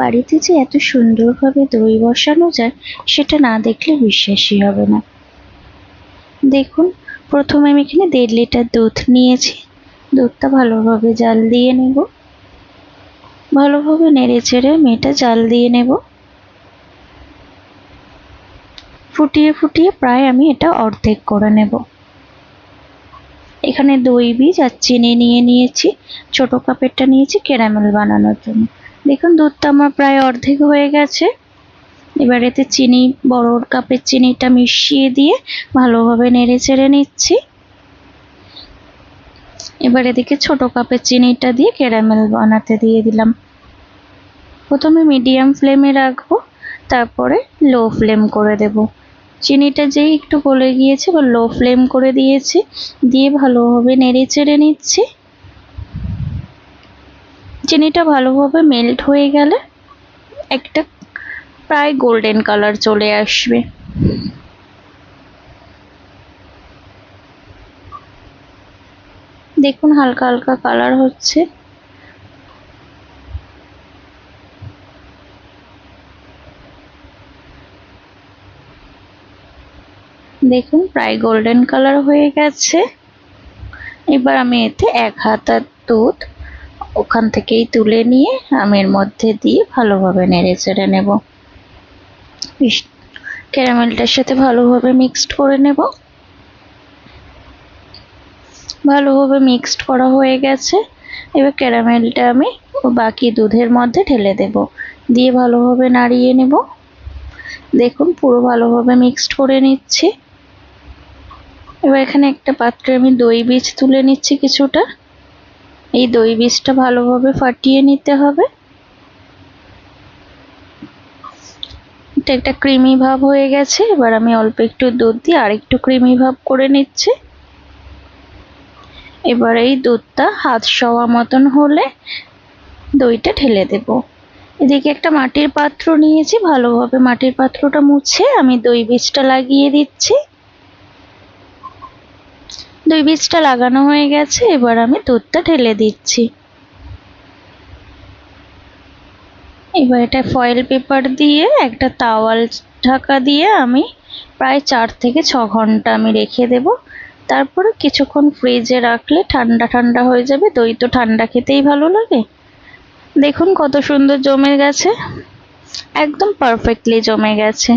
বাড়িতে যে এত সুন্দরভাবে দই বসানো যায় সেটা না দেখলে বিশ্বাসই হবে না। দেখুন, প্রথমে আমি এখানে 1.5 লিটার দুধ নিয়েছি। দুধটা ভালোভাবে জাল দিয়ে নেব। ভালোভাবে নেড়ে চেড়ে আমি এটা জাল দিয়ে নেব। ফুটিয়ে ফুটিয়ে প্রায় আমি এটা অর্ধেক করে নেব। এখানে দই বীজ আর চিনি নিয়ে নিয়েছি। ছোট কাপেরটা নিয়েছি ক্যারামেল বানানোর জন্য। দেখুন, দুধটা আমার প্রায় অর্ধেক হয়ে গেছে। এবার এতে চিনি, বড় কাপের চিনিটা মিশিয়ে দিয়ে ভালোভাবে নেড়ে চেড়ে নিচ্ছি। এবার এদিকে ছোট কাপের চিনিটা দিয়ে ক্যারামেল বানাতে দিয়ে দিলাম। প্রথমে মিডিয়াম ফ্লেমে রাখবো, তারপরে লো ফ্লেম করে দেব। চিনিটা যেই একটু গলে গিয়েছে বা লো ফ্লেম করে দিয়েছি, দিয়ে ভালোভাবে নেড়ে চেড়ে নিচ্ছি। চিনিটা ভালোভাবে মেল্ট হয়ে গেলে একটা প্রায় গোল্ডেন কালার চলে আসবে। দেখুন, হালকা হালকা কালার হচ্ছে। দেখুন, প্রায় গোল্ডেন কালার হয়ে গেছে। এবার আমি এতে 1 হাতা দুধ ওখান থেকেই তুলে নিয়ে আমি এর মধ্যে দিয়ে ভালোভাবে নেড়ে চেড়ে নেব। ক্যারামেলটার সাথে ভালোভাবে মিক্সড করে নেব। ভালোভাবে মিক্সড করা হয়ে গেছে। এবার ক্যারামেলটা আমি বাকি দুধের মধ্যে ঢেলে দেব, দিয়ে ভালোভাবে নাড়িয়ে নেব। দেখুন, পুরো ভালোভাবে মিক্সড করে নিচ্ছি। এবার এখানে একটা পাত্রে আমি দই বীজ তুলে নিচ্ছি কিছুটা। এই দই বীজটা ভালোভাবে ফাটিয়ে নিতে হবে। এটা একটা ক্রিমি ভাব হয়ে গেছে। এবার আমি অল্প একটু দুধ দিয়ে আরেকটু ক্রিমি ভাব করে নিচ্ছি। এবার এই দুধটা হাত সওয়া মতন হলে দইটা ঢেলে দেব। এদিকে একটা মাটির পাত্র নিয়েছি, ভালোভাবে মাটির পাত্রটা মুছে আমি দই বীজটা লাগিয়ে দিচ্ছি। দই বীজটা লাগানো হয়ে গেছে। এবার আমি দুধটা ঢেলে দিচ্ছি। এবার এটা ফয়েল পেপার দিয়ে একটা তাওয়াল ঢাকা দিয়ে আমি প্রায় 4 থেকে 6 ঘন্টা আমি রেখে দেব। তারপরে কিছুক্ষণ ফ্রিজে রাখলে ঠান্ডা ঠান্ডা হয়ে যাবে। দই তো ঠান্ডা খেতেই ভালো লাগে। দেখুন কত সুন্দর জমে গেছে, একদম পারফেক্টলি জমে গেছে।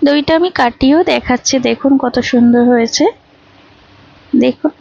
দইটা আমি কাটিয়েও দেখাচ্ছি, দেখুন কত সুন্দর হয়েছে। দেখুন,